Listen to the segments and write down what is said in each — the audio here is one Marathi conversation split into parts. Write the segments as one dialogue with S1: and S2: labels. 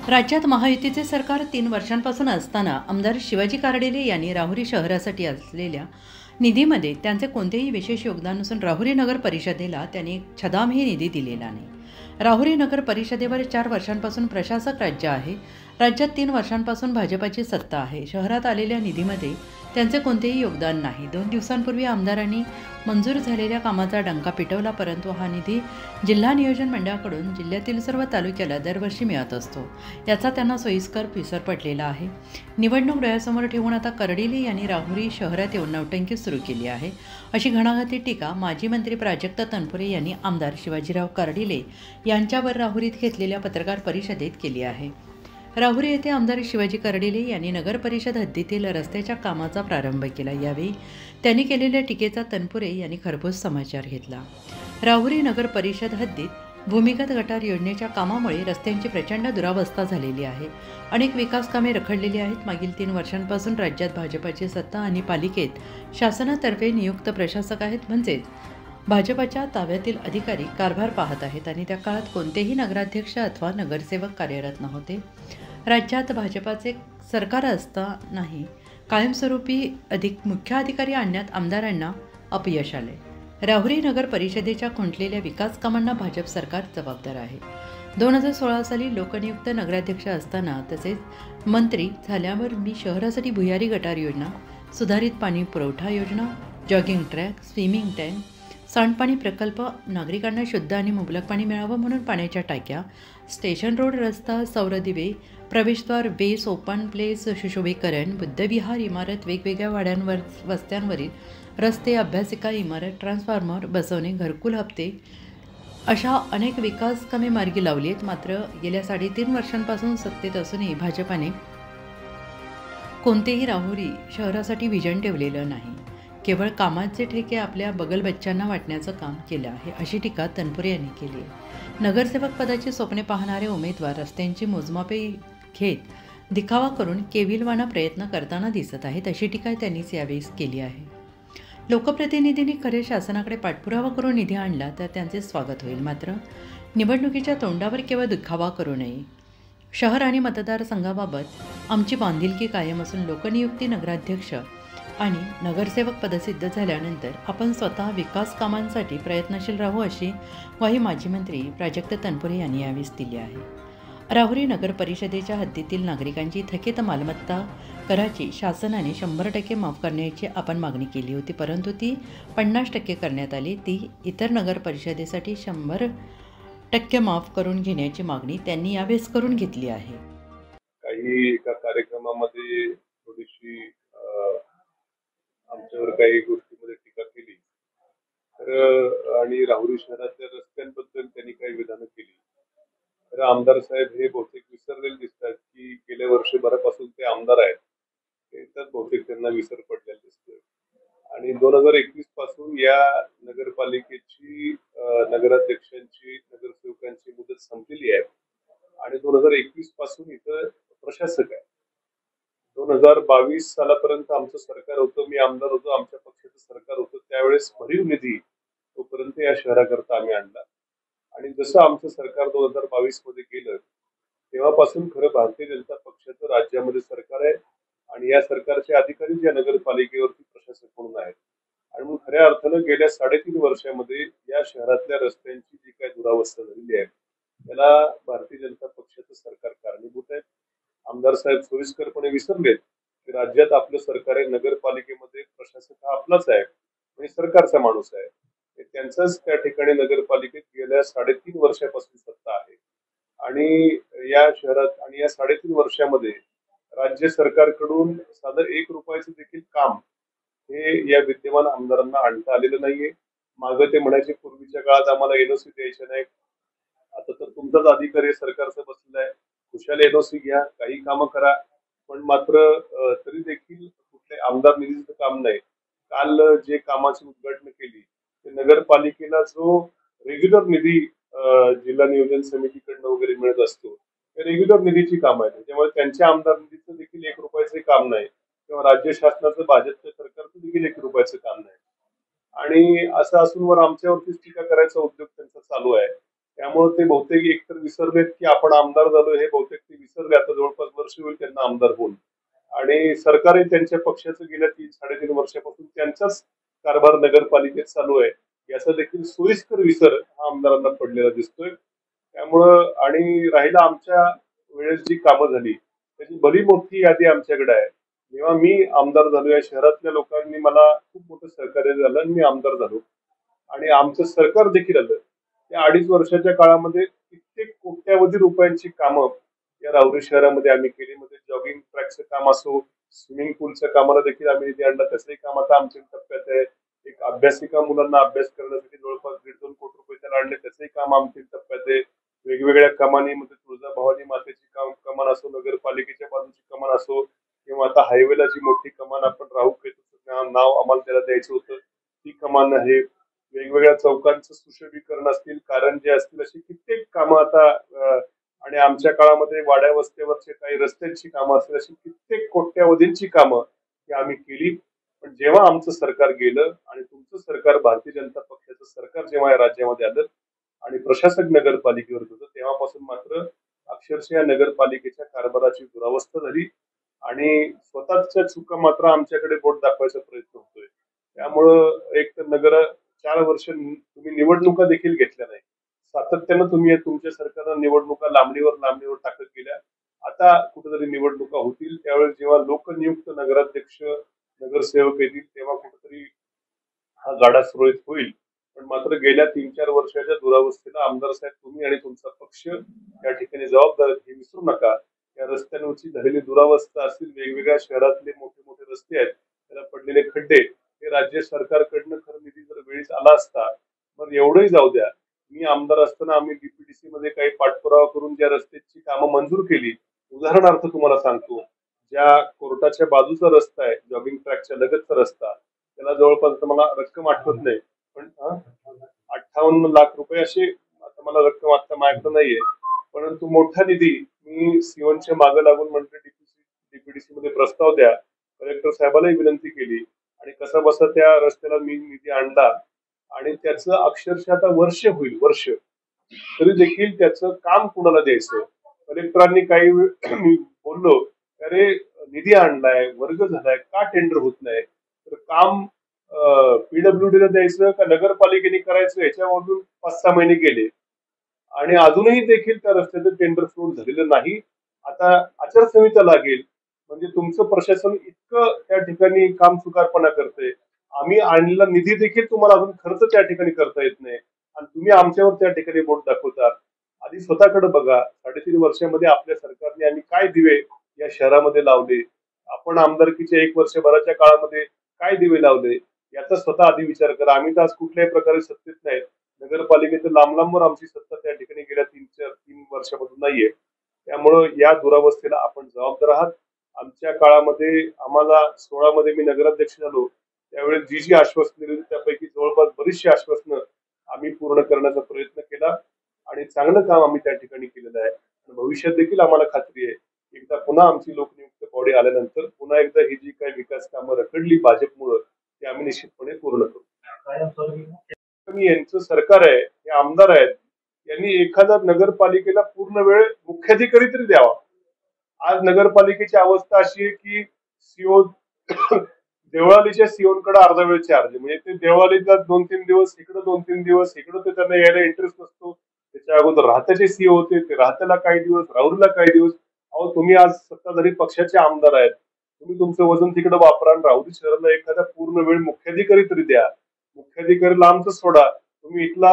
S1: राज्यात महायुतीचे सरकार 3 वर्षांपासून असताना आमदार शिवाजी कारडेले यांनी राहुरी शहरासाठी असलेल्या निधीमध्ये त्यांचे कोणतेही विशेष योगदान नसून राहुरी नगर परिषदेला त्यांनी छदामही निधी दिलेला नाही. राहुरी नगर परिषदेवर 4 वर्षांपासून प्रशासक राज्य आहे. राज्यात 3 वर्षांपासून भाजपाची सत्ता आहे. शहरात आलेल्या निधीमध्ये त्यांचे कोणतेही योगदान नाही. 2 दिवसांपूर्वी आमदारांनी मंजूर झालेल्या कामाचा डंका पिटवला, परंतु हा निधी जिल्हा नियोजन मंडळाकडून जिल्ह्यातील सर्व तालुक्याला दरवर्षी मिळत असतो. याचा त्यांना सोयीस्कर पिसर पडलेला आहे. निवडणूक डोळ्यासमोर ठेवून आता कर्डिले यांनी राहुरी शहरात येऊन नौटंकी सुरू केली आहे, अशी घणाघाती टीका माजी मंत्री प्राजक्त तनपुरे यांनी आमदार शिवाजीराव कर्डिले यांच्यावर राहुरीत घेतलेल्या पत्रकार परिषदेत केली आहे. राहुरी येथे आमदार शिवाजी कर्डिले यांनी नगर परिषद हद्दीतील रस्त्याच्या कामाचा प्रारंभ केला. यावेळी त्यांनी केलेल्या टीकेचा तनपुरे यांनी खरपूस समाचार घेतला. राहुरी नगर परिषद हद्दीत भूमिगत गटार योजनेच्या कामामुळे रस्त्यांची प्रचंड दुरावस्था झालेली आहे. अनेक विकास कामे रखडलेली आहेत. मागील 3 वर्षांपासून राज्यात भाजपाची सत्ता आणि पालिकेत शासनातर्फे नियुक्त प्रशासक आहेत, म्हणजेच भाजपाच्या ताब्यातील अधिकारी कारभार पाहत आहेत आणि त्या काळात कोणतेही नगराध्यक्ष अथवा नगरसेवक कार्यरत नव्हते. राज्यात भाजपाचे सरकार असतानाही कायमस्वरूपी मुख्य अधिकारी आणण्यात आमदारांना अपयश आले. राहुरी नगर परिषदेच्या खुंटलेल्या विकास कामांना भाजप सरकार जबाबदार आहे. 2016 साली लोकनियुक्त नगराध्यक्ष असताना तसेच मंत्री झाल्यावर मी शहरासाठी भुयारी गटार योजना, सुधारित पाणी पुरवठा योजना, जॉगिंग ट्रॅक, स्विमिंग टँक, सांडपाणी प्रकल्प, नागरिकांना शुद्ध आणि मुबलक पाणी मिळावं म्हणून पाण्याच्या टाक्या, स्टेशन रोड रस्ता, सौर दिवे, प्रवेशद्वार, बेस, ओपन प्लेस सुशोभीकरण, बुद्धविहार इमारत, वेगवेगळ्या वाड्यांवर वस्त्यांवरील रस्ते, अभ्यासिका इमारत, ट्रान्सफॉर्मर बसवणे, घरकुल हप्ते अशा अनेक विकास कामे मार्गी लावली आहेत. मात्र गेल्या 3.5 वर्षांपासून सत्तेत असूनही भाजपाने कोणतेही राहुरी शहरासाठी विजन ठेवलेलं नाही. केवळ कामाचे ठेके आपल्या बगलबच्च्यांना वाटण्याचं काम केलं आहे, अशी टीका तनपुरे यांनी केली आहे. नगरसेवक पदाची स्वप्ने पाहणारे उमेदवार रस्त्यांची मोजमापे घेत दिखावा करून केविलवाना प्रयत्न करताना दिसत आहेत, अशी टीका त्यांनीच यावेळी केली आहे. लोकप्रतिनिधींनी खरे शासनाकडे पाठपुरावा करून निधी आणला तर त्यांचे स्वागत होईल, मात्र निवडणुकीच्या तोंडावर केवळ दिखावा करू नये. शहर आणि मतदारसंघाबाबत आमची बांधिलकी कायम असून लोकनियुक्ती नगराध्यक्ष आणि नगरसेवक पदसिद्ध झाल्यानंतर आपण स्वतः विकास कामांसाठी प्रयत्नशील राहू, अशी ग्वाही माजी मंत्री प्राजक्त तनपुरे यांनी यावेळी दिली आहे. राहुरी नगर परिषदेच्या हद्दीतील नागरिकांची थकीत मालमत्ता कराची शासनाने 100% माफ करण्याची आपण मागणी केली होती, परंतु ती 50% करण्यात आली. ती इतर नगर परिषदेसाठी 100% माफ करून घेण्याची मागणी त्यांनी यावेळेस करून घेतली आहे.
S2: काही एका कार्यक्रमामध्ये थोडीशी आमच्यावर काही गोष्टींमध्ये टीका केली तर आणि राहुरी शहरातल्या रस्त्यांबद्दल त्यांनी काही विधानं केली. तर आमदार साहेब हे बहुतेक विसरलेले दिसतात की गेल्या वर्षभरापासून ते आमदार आहेत, ते तर बहुतेक त्यांना विसर पडलेला दिसतोय. आणि 2021 पासून या नगरपालिकेची नगराध्यक्षांची नगरसेवकांची मुदत संपलेली आहे आणि 2021 पासून इथं प्रशासक आहे. 2022 सालापर्यंत आमचं सरकार होतं, मी आमदार होतो, आमच्या पक्षाचं सरकार होतं. त्यावेळेस भरीव निधी तोपर्यंत या शहराकरता आम्ही आणला आणि जसं आमचं सरकार 2022 मध्ये गेलं तेव्हापासून खरं भारतीय जनता पक्षाचं राज्यामध्ये सरकार आहे आणि या सरकारचे अधिकारी या नगरपालिकेवरती प्रशासक म्हणून आहेत. आणि मग खऱ्या अर्थानं गेल्या 3.5 वर्षामध्ये या शहरातल्या रस्त्यांची जी काही दुरावस्था झालेली आहे त्याला भारतीय जनता पक्षाचं सरकार कारणीभूत आहे. आमदार साहेब सोयीस्करपणे विसरलेत की राज्यात आपलं सरकार आहे, नगरपालिकेमध्ये प्रशासक हा आपलाच आहे म्हणजे सरकारचा माणूस आहे. त्यांचाच त्या ठिकाणी नगरपालिकेत गेल्या 3.5 वर्षापासून सत्ता आहे आणि या शहरात आणि या 3.5 वर्षामध्ये राज्य सरकारकडून साधं 1 रुपयाचं देखील काम हे या विद्यमान आमदारांना आणता आलेलं नाहीये. मागं ते म्हणायचे पूर्वीच्या काळात आम्हाला एनओसी द्यायचे नाही, आता तर तुमचाच अधिकारी सरकारचं बसलेलं आहे, खुशाल एनओसी घ्या, काही कामं करा. पण मात्र तरी देखील कुठले आमदार निधीचं काम नाही. काल जे कामाची उद्घाटन केली ते नगरपालिकेला जो रेग्युलर निधी जिल्हा नियोजन समितीकडनं वगैरे मिळत असतो ते रेग्युलर निधीची काम आहे. त्याच्यामुळे त्यांच्या आमदार निधीचं देखील 1 रुपयाचं काम नाही किंवा राज्य शासनाचं भाजपच्या सरकारचं देखील 1 रुपयाचं काम नाही. आणि असं असून वर आमच्यावरतीच टीका करायचा उद्योग त्यांचा चालू आहे. त्यामुळे ते बहुतेक एकतर विसरलेत की आपण आमदार झालो, हे बहुतेक ते विसरले. आता जवळपास वर्ष होईल त्यांना आमदार होऊन. आणि सरकारही त्यांच्या पक्षाचं गेल्या 3-3.5 वर्षापासून त्यांचाच कारभार नगरपालिकेत चालू आहे. याचा देखील सोयीस्कर विसर हा आमदारांना पडलेला दिसतोय. त्यामुळं आणि राहिलं आमच्या वेळेस जी कामं झाली त्याची भली मोठी यादी आमच्याकडे आहे. जेव्हा मी आमदार झालो, या शहरातल्या लोकांनी मला खूप मोठं सहकार्य झालं आणि मी आमदार झालो आणि आमचं सरकार देखील आलं. त्या 2.5 वर्षाच्या काळामध्ये कित्येक कोट्यावधी रुपयांची कामं या राहुरी शहरामध्ये आम्ही केली. म्हणजे जॉगिंग ट्रॅकचं काम असो, स्विमिंग पूलच्या कामाला देखील आम्ही निधी आणला. त्याचंही काम आता आमच्या टप्प्यात आहे. एक अभ्यासिका मुलांना अभ्यास करण्यासाठी जवळपास 1.5-2 कोटी रुपये त्याला आणले, त्याचंही काम आमच्या टप्प्यात आहे. वेगवेगळ्या कमानी म्हणजे तुळजाभवानी मातेची कमान असो, नगरपालिकेच्या बाजूची कमान असो, किंवा आता हायवेला जी मोठी कमान आपण राहू नाव आम्हाला त्याला द्यायचं होतं, ती कमान आहे. वेगवेगळ्या चौकांचं सुशोभीकरण असतील, कारंजे असतील, अशी कित्येक कामं आता आणि आमच्या काळामध्ये वाड्या वस्त्यावरचे काही रस्त्यांची कामं असतील, अशी कित्येक कोट्यावधींची कामं ही आम्ही केली. पण जेव्हा आमचं सरकार गेलं आणि तुमचं सरकार, भारतीय जनता पक्षाचं सरकार जेव्हा या राज्यामध्ये आलं आणि प्रशासक नगरपालिकेवर होतं, तेव्हापासून मात्र अक्षरशः नगरपालिकेच्या कारभाराची दुरावस्था झाली आणि स्वतःच्या चुका मात्र आमच्याकडे बोट दाखवायचा प्रयत्न होतोय. त्यामुळं एक तर 4 वर्ष तुम्ही निवडणुका देखील घेतल्या नाही. सातत्यानं तुम्ही तुमच्या सरकारनं निवडणुका लांबणीवर टाकत गेल्या. आता कुठेतरी निवडणुका होतील, त्यावेळेस जेव्हा लोकनियुक्त नगराध्यक्ष, नगरसेवक येतील, तेव्हा कुठेतरी हा गाडा सुरळीत होईल. पण मात्र गेल्या 3-4 वर्षाच्या दुरावस्थेला आमदार साहेब तुम्ही आणि तुमचा पक्ष या ठिकाणी जबाबदार आहेत, हे विसरू नका. या रस्त्यांवरची झालेली दुरावस्था असतील, वेगवेगळ्या शहरातले मोठे मोठे रस्ते आहेत, त्याला पडलेले खड्डे, हे राज्य सरकारकडनं खरं निधी जर वेळीच आला असता, मग एवढंही जाऊ द्या. मी आमदार असताना आम्ही डीपीडीसी मध्ये काही पाठपुरावा करून ज्या रस्त्याची कामं मंजूर केली, उदाहरणार्थ तुम्हाला सांगतो, ज्या कोर्टाच्या बाजूचा रस्ता आहे, जॉगिंग ट्रॅकच्या लगतचा रस्ता, त्याला जवळपास मला रक्कम आठवत नाही, पण 58 लाख रुपये अशी आता मला रक्कम आता माझ्याकडे नाहीये. परंतु मोठा निधी मी सीओनच्या मागे लागून म्हटलं डीपीडीसी मध्ये प्रस्ताव द्या, कलेक्टर साहेबांनाही विनंती केली आणि कसा बसा त्या रस्त्याला मी निधी आणला आणि त्याचं अक्षरशः आता वर्ष होईल, वर्ष, तरी देखील त्याचं काम कुणाला द्यायचं. कलेक्टरांनी काही वेळ मी बोललो, अरे निधी आणलाय, वर्ग झालाय, का टेंडर होत नाही, तर काम पीडब्ल्यूडी ला द्यायचं का नगरपालिकेने करायचं, याच्यामधून 5-6 महिने गेले आणि अजूनही देखील त्या रस्त्याचं टेंडर फ्लोट झालेलं नाही. आता आचारसंहिता लागेल, म्हणजे तुमचं प्रशासन इतकं त्या ठिकाणी काम चुकारपणा करते. आम्ही आणलेला निधी देखील तुम्हाला अजून खर्च त्या ठिकाणी करता येत नाही आणि तुम्ही आमच्यावर त्या ठिकाणी बोट दाखवता. आधी स्वतःकडे बघा, 3.5 वर्षामध्ये आपल्या सरकारने आम्ही काय दिवे या शहरामध्ये लावले, आपण आमदारकीच्या 1 वर्षभराच्या काळामध्ये काय दिवे लावले, याचा स्वतः आधी विचार करा. आम्ही तर आज कुठल्याही प्रकारे सत्तेत नाही. नगरपालिकेचं लांबवर आमची सत्ता त्या ठिकाणी गेल्या 3 वर्षापासून नाहीये. त्यामुळं या दुरावस्थेला आपण जबाबदार आहात. आमच्या काळामध्ये आम्हाला 16 मध्ये मी नगराध्यक्ष झालो, त्यावेळेस जी आश्वासनं दिली त्यापैकी जवळपास बरीचशी आश्वासनं आम्ही पूर्ण करण्याचा प्रयत्न केला आणि चांगलं काम आम्ही त्या ठिकाणी केलेलं आहे. भविष्यात देखील आम्हाला खात्री आहे, एकदा पुन्हा आमची लोकनियुक्त बॉडी आल्यानंतर पुन्हा एकदा ही जी काही विकास कामं रखडली भाजपमुळे, ते आम्ही निश्चितपणे पूर्ण करू. यांचं सरकार आहे, हे आमदार आहेत, यांनी एखाद्या नगरपालिकेला पूर्ण वेळ मुख्याधिकारी तरी द्यावा. आज नगरपालिकेची अवस्था अशी आहे की सीओ देवळालीच्या सीओनकडे अर्धा वेळ चार्ज, म्हणजे ते देवळालीचा 2-3 दिवस इकडं, 2-3 दिवस इकडं, ते त्यांना यायला इंटरेस्ट नसतो. त्याच्या अगोदर राहत्याचे सीओ होते, ते राहत्याला काही दिवस, राहुरीला काही दिवस. अहो तुम्ही आज सत्ताधारी पक्षाचे आमदार आहेत, तुम्ही तुमचं वजन तिकडे वापरा आणि राहुरी शहराला एखादा पूर्ण वेळ मुख्याधिकारी तरी द्या. मुख्याधिकारी लांबच सोडा, तुम्ही इथला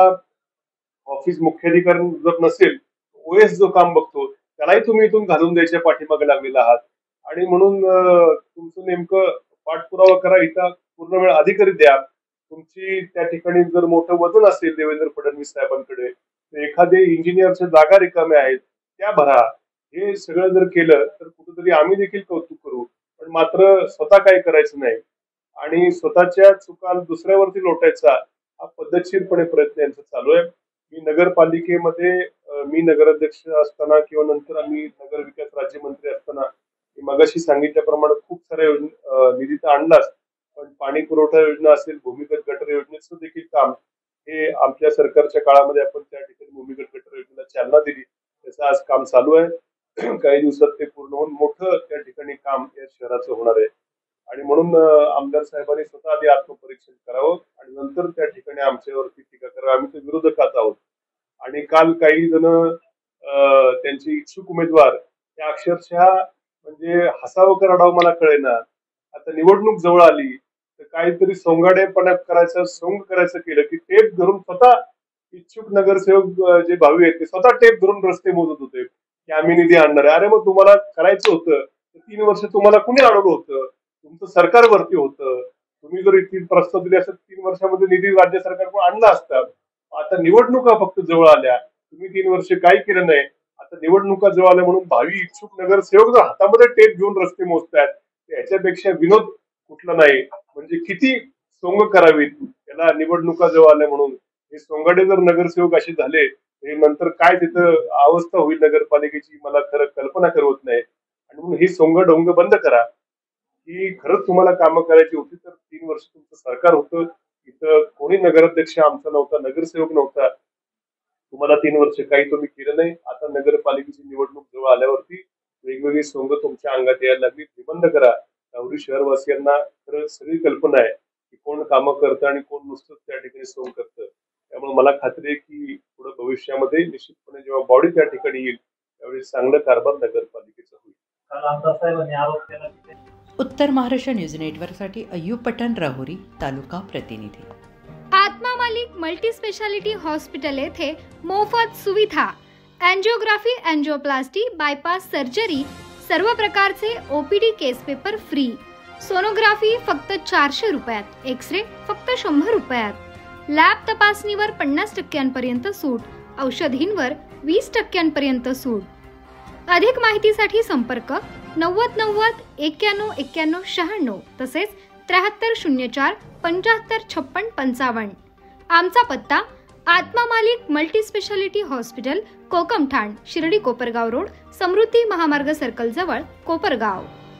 S2: ऑफिस मुख्याधिकारी जर नसेल, ओएस जो काम बघतो त्यालाही तुम्ही इथून घालून द्यायच्या पाठीमागे लागलेला आहात. आणि म्हणून तुमचं नेमकं पाठपुरावा करा, इथं पूर्ण वेळ अधिकारी द्या. तुमची त्या ठिकाणी जर मोठं वजन असेल देवेंद्र फडणवीस साहेबांकडे, तर एखादे इंजिनियरच्या जागा रिकाम्या आहेत त्या भरा. हे सगळं जर केलं तर कुठेतरी आम्ही देखील कौतुक करू, पण मात्र स्वतः काय करायचं नाही आणि स्वतःच्या चुका दुसऱ्यावरती लोटायचा हा पद्धतशीरपणे प्रयत्न यांचा चालू आहे. मी नगरपालिकेमध्ये मी नगराध्यक्ष असताना किंवा नंतर आम्ही नगर विकास राज्यमंत्री असताना मी मगाशी सांगितल्याप्रमाणे खूप साऱ्या निधी तर आणलाच, पण पाणी पुरवठा योजना असेल, भूमिगत गटर योजनेचं देखील काम हे आमच्या सरकारच्या काळामध्ये आपण त्या ठिकाणी भूमिगत गटर योजनेला चालना दिली. त्याचं आज काम चालू आहे. काही दिवसात ते पूर्ण होऊन मोठं त्या ठिकाणी काम या शहराचं होणार आहे. आणि म्हणून आमदार साहेबांनी स्वतः आधी आत्मपरीक्षण करावं आणि नंतर त्या ठिकाणी आमच्यावरती टीका करावी. आम्ही तर विरोधकात आहोत. आणि काल काही जण त्यांचे इच्छुक उमेदवार त्या अक्षरशः म्हणजे हसावं का रडावं मला कळेना. आता निवडणूक जवळ आली तर काहीतरी सोंगाडेपणा करायचं, सोंग करायचं केलं की टेप धरून स्वतः इच्छुक नगरसेवक जे भावी आहेत ते स्वतः टेप धरून रस्ते मोजत होते की आम्ही निधी आणणार आहे. अरे मग तुम्हाला करायचं होतं तर 3 वर्ष तुम्हाला कुणी अडवलं होतं? तुमचं सरकारवरती होतं. तुम्ही जर इतकी प्रस्ताव दिले असत 3 वर्षामध्ये निधी राज्य सरकारकडून आणला असता. आता निवडणुका फक्त जवळ आल्या, तुम्ही 3 वर्ष काही केलं नाही. आता निवडणुका जवळ आल्या म्हणून भावी इच्छुक नगरसेवक जर हातामध्ये टेप घेऊन रस्ते मोजतायत याच्यापेक्षा विनोद कुठला नाही. म्हणजे किती सोंग करावीत याला निवडणुका जवळ आल्या म्हणून. हे सोंगाडे जर नगरसेवक असे झाले तर नंतर काय तिथं अवस्था होईल नगरपालिकेची मला खरं कल्पना करवत नाही. आणि म्हणून ही सोंग ढोंग बंद करा. की खरंच तुम्हाला कामं करायची होती तर 3 वर्ष तुमचं सरकार होतं. इथं कोणी नगराध्यक्ष आमचा नव्हता, नगरसेवक नव्हता. तुम्हाला 3 वर्ष काही तुम्ही केलं नाही. आता नगरपालिकेची निवडणूक जवळ आल्यावरती वेगवेगळी सोंग तुमच्या अंगात यायला लागली. ती बंद करा. राहुरी शहरवासियांना खरं सगळी कल्पना आहे की कोण कामं करतं आणि कोण नुसतं त्या ठिकाणी सोंग करतं. त्यामुळे मला खात्री आहे की पुढे भविष्यामध्ये निश्चितपणे जेव्हा बॉडी त्या ठिकाणी येईल त्यावेळी चांगलं कारभार नगरपालिकेचं होईल.
S3: काल आमदार साहेबांनी आरोप केला की
S1: उत्तर महाराष्ट्र न्यूज नेटवर्कसाठी अय्यूब पठाण, राहुरी तालुका प्रतिनिधी.
S4: आत्मा मालिक मल्टी स्पेशालिटी हॉस्पिटल येथे मोफत सुविधा, अँजिओग्राफी, अँजिओप्लास्टी, बायपास सर्जरी, सर्व प्रकारचे ओपीडी केस पेपर फ्री, सोनोग्राफी फक्त 400 रुपयात, एक्सरे फक्त 100 रुपयात, लॅब तपासणीवर 50% सूट, औषधींवर 20% सूट. अधिक माहितीसाठी संपर्क 90 90 91 91 96 तसेच 7304 75 56 55. आमचा पत्ता Atma Malik multi speciality hospital, Kokamthan, Shirdi Kopargaon road, Samruddhi Mahamarg circle जवळ, कोपरगाव.